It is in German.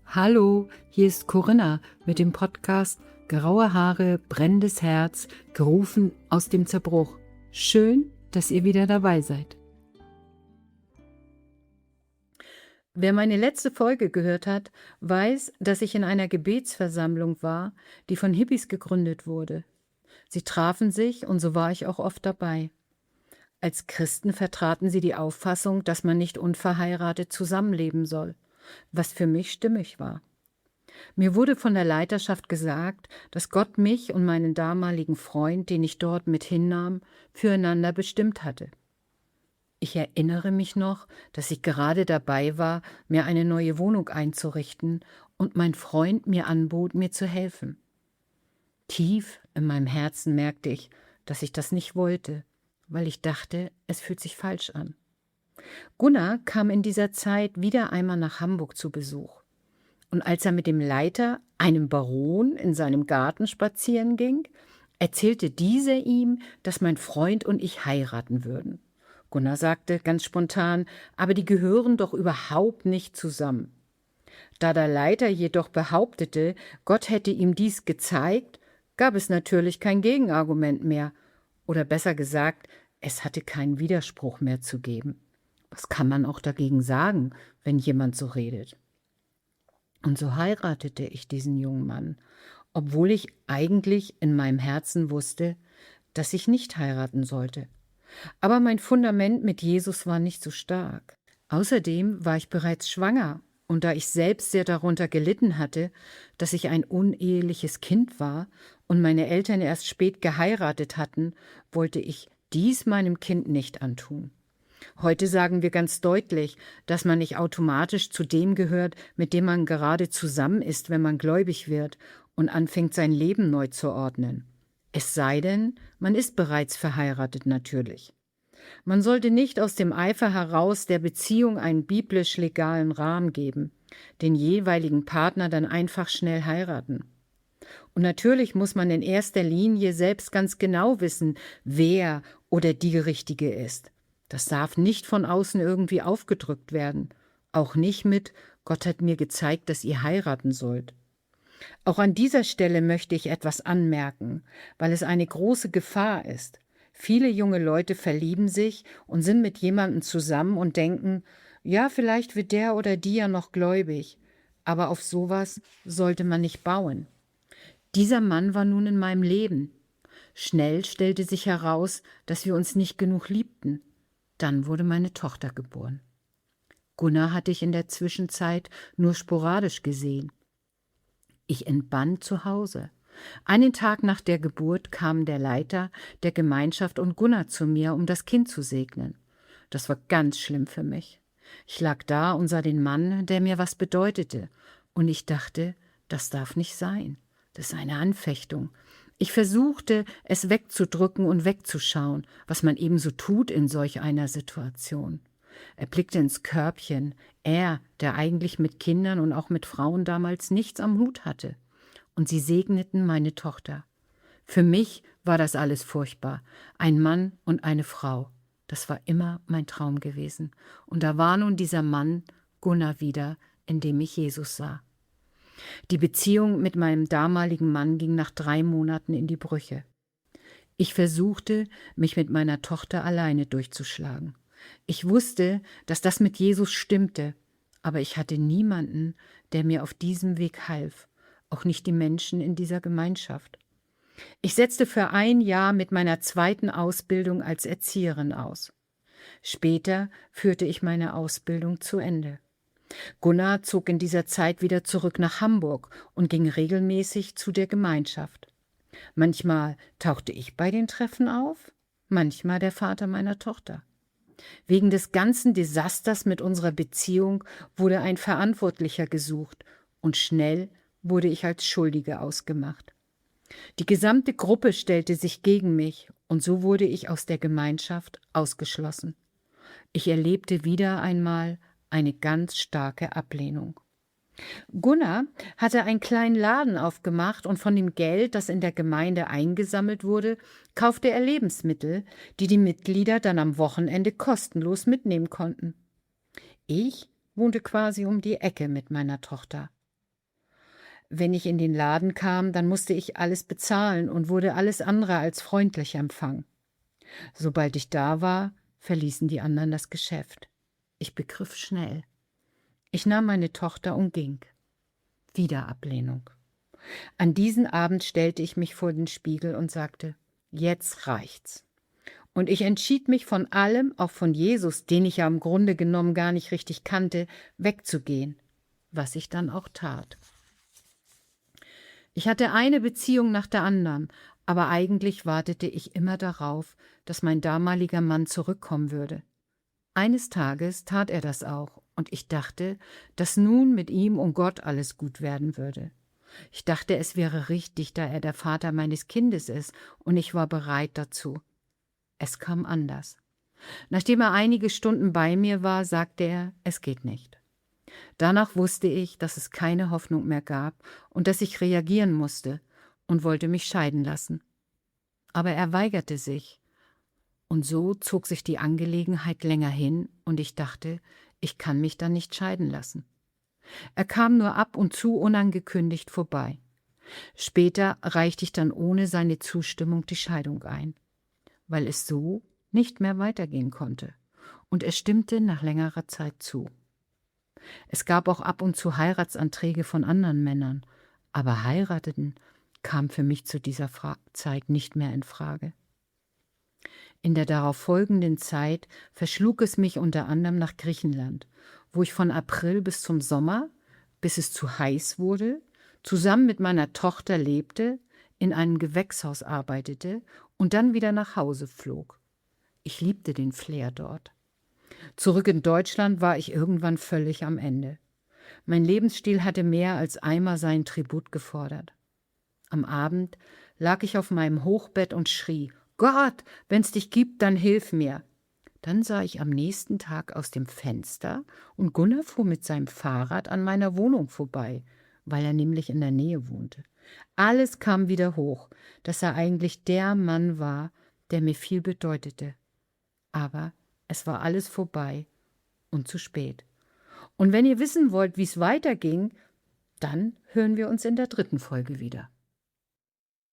Hallo, hier ist Corinna mit dem Podcast Graue Haare, brennendes Herz, gerufen aus dem Zerbruch. Schön, dass ihr wieder dabei seid. Wer meine letzte Folge gehört hat, weiß, dass ich in einer Gebetsversammlung war, die von Hippies gegründet wurde. Sie trafen sich und so war ich auch oft dabei. Als Christen vertraten sie die Auffassung, dass man nicht unverheiratet zusammenleben soll, was für mich stimmig war. Mir wurde von der Leiterschaft gesagt, dass Gott mich und meinen damaligen Freund, den ich dort mit hinnahm, füreinander bestimmt hatte. Ich erinnere mich noch, dass ich gerade dabei war, mir eine neue Wohnung einzurichten und mein Freund mir anbot, mir zu helfen. Tief in meinem Herzen merkte ich, dass ich das nicht wollte, weil ich dachte, es fühlt sich falsch an. Gunnar kam in dieser Zeit wieder einmal nach Hamburg zu Besuch. Und als er mit dem Leiter, einem Baron, in seinem Garten spazieren ging, erzählte dieser ihm, dass mein Freund und ich heiraten würden. Gunnar sagte ganz spontan, aber die gehören doch überhaupt nicht zusammen. Da der Leiter jedoch behauptete, Gott hätte ihm dies gezeigt, gab es natürlich kein Gegenargument mehr. Oder besser gesagt, es hatte keinen Widerspruch mehr zu geben. Was kann man auch dagegen sagen, wenn jemand so redet? Und so heiratete ich diesen jungen Mann, obwohl ich eigentlich in meinem Herzen wusste, dass ich nicht heiraten sollte. Aber mein Fundament mit Jesus war nicht so stark. Außerdem war ich bereits schwanger, und da ich selbst sehr darunter gelitten hatte, dass ich ein uneheliches Kind war und meine Eltern erst spät geheiratet hatten, wollte ich dies meinem Kind nicht antun. Heute sagen wir ganz deutlich, dass man nicht automatisch zu dem gehört, mit dem man gerade zusammen ist, wenn man gläubig wird und anfängt, sein Leben neu zu ordnen. Es sei denn, man ist bereits verheiratet natürlich. Man sollte nicht aus dem Eifer heraus der Beziehung einen biblisch legalen Rahmen geben, den jeweiligen Partner dann einfach schnell heiraten. Und natürlich muss man in erster Linie selbst ganz genau wissen, wer oder die Richtige ist. Das darf nicht von außen irgendwie aufgedrückt werden. Auch nicht mit, Gott hat mir gezeigt, dass ihr heiraten sollt. Auch an dieser Stelle möchte ich etwas anmerken, weil es eine große Gefahr ist. Viele junge Leute verlieben sich und sind mit jemandem zusammen und denken, ja, vielleicht wird der oder die ja noch gläubig. Aber auf sowas sollte man nicht bauen. Dieser Mann war nun in meinem Leben. Schnell stellte sich heraus, dass wir uns nicht genug liebten. Dann wurde meine Tochter geboren. Gunnar hatte ich in der Zwischenzeit nur sporadisch gesehen. Ich entbann zu Hause. Einen Tag nach der Geburt kamen der Leiter der Gemeinschaft und Gunnar zu mir, um das Kind zu segnen. Das war ganz schlimm für mich. Ich lag da und sah den Mann, der mir was bedeutete, und ich dachte, das darf nicht sein. Das ist eine Anfechtung. Ich versuchte, es wegzudrücken und wegzuschauen, was man eben so tut in solch einer Situation. Er blickte ins Körbchen, er, der eigentlich mit Kindern und auch mit Frauen damals nichts am Hut hatte. Und sie segneten meine Tochter. Für mich war das alles furchtbar. Ein Mann und eine Frau. Das war immer mein Traum gewesen. Und da war nun dieser Mann, Gunnar, wieder, in dem ich Jesus sah. Die Beziehung mit meinem damaligen Mann ging nach 3 Monaten in die Brüche. Ich versuchte, mich mit meiner Tochter alleine durchzuschlagen. Ich wusste, dass das mit Jesus stimmte, aber ich hatte niemanden, der mir auf diesem Weg half, auch nicht die Menschen in dieser Gemeinschaft. Ich setzte für 1 Jahr mit meiner 2. Ausbildung als Erzieherin aus. Später führte ich meine Ausbildung zu Ende. Gunnar zog in dieser Zeit wieder zurück nach Hamburg und ging regelmäßig zu der Gemeinschaft. Manchmal tauchte ich bei den Treffen auf, manchmal der Vater meiner Tochter. Wegen des ganzen Desasters mit unserer Beziehung wurde ein Verantwortlicher gesucht und schnell wurde ich als Schuldige ausgemacht. Die gesamte Gruppe stellte sich gegen mich und so wurde ich aus der Gemeinschaft ausgeschlossen. Ich erlebte wieder einmal eine ganz starke Ablehnung. Gunnar hatte einen kleinen Laden aufgemacht und von dem Geld, das in der Gemeinde eingesammelt wurde, kaufte er Lebensmittel, die die Mitglieder dann am Wochenende kostenlos mitnehmen konnten. Ich wohnte quasi um die Ecke mit meiner Tochter. Wenn ich in den Laden kam, dann musste ich alles bezahlen und wurde alles andere als freundlich empfangen. Sobald ich da war, verließen die anderen das Geschäft. Ich begriff schnell. Ich nahm meine Tochter und ging. Wieder Ablehnung. An diesen Abend stellte ich mich vor den Spiegel und sagte, jetzt reicht's. Und ich entschied mich von allem, auch von Jesus, den ich ja im Grunde genommen gar nicht richtig kannte, wegzugehen, was ich dann auch tat. Ich hatte eine Beziehung nach der anderen, aber eigentlich wartete ich immer darauf, dass mein damaliger Mann zurückkommen würde. Eines Tages tat er das auch, und ich dachte, dass nun mit ihm und Gott alles gut werden würde. Ich dachte, es wäre richtig, da er der Vater meines Kindes ist, und ich war bereit dazu. Es kam anders. Nachdem er einige Stunden bei mir war, sagte er, es geht nicht. Danach wusste ich, dass es keine Hoffnung mehr gab und dass ich reagieren musste und wollte mich scheiden lassen. Aber er weigerte sich. Und so zog sich die Angelegenheit länger hin und ich dachte, ich kann mich dann nicht scheiden lassen. Er kam nur ab und zu unangekündigt vorbei. Später reichte ich dann ohne seine Zustimmung die Scheidung ein, weil es so nicht mehr weitergehen konnte. Und er stimmte nach längerer Zeit zu. Es gab auch ab und zu Heiratsanträge von anderen Männern, aber heiraten kam für mich zu dieser Zeit nicht mehr in Frage. In der darauf folgenden Zeit verschlug es mich unter anderem nach Griechenland, wo ich von April bis zum Sommer, bis es zu heiß wurde, zusammen mit meiner Tochter lebte, in einem Gewächshaus arbeitete und dann wieder nach Hause flog. Ich liebte den Flair dort. Zurück in Deutschland war ich irgendwann völlig am Ende. Mein Lebensstil hatte mehr als einmal seinen Tribut gefordert. Am Abend lag ich auf meinem Hochbett und schrie, »Gott, wenn's dich gibt, dann hilf mir!« Dann sah ich am nächsten Tag aus dem Fenster und Gunnar fuhr mit seinem Fahrrad an meiner Wohnung vorbei, weil er nämlich in der Nähe wohnte. Alles kam wieder hoch, dass er eigentlich der Mann war, der mir viel bedeutete. Aber es war alles vorbei und zu spät. Und wenn ihr wissen wollt, wie es weiterging, dann hören wir uns in der 3. Folge wieder.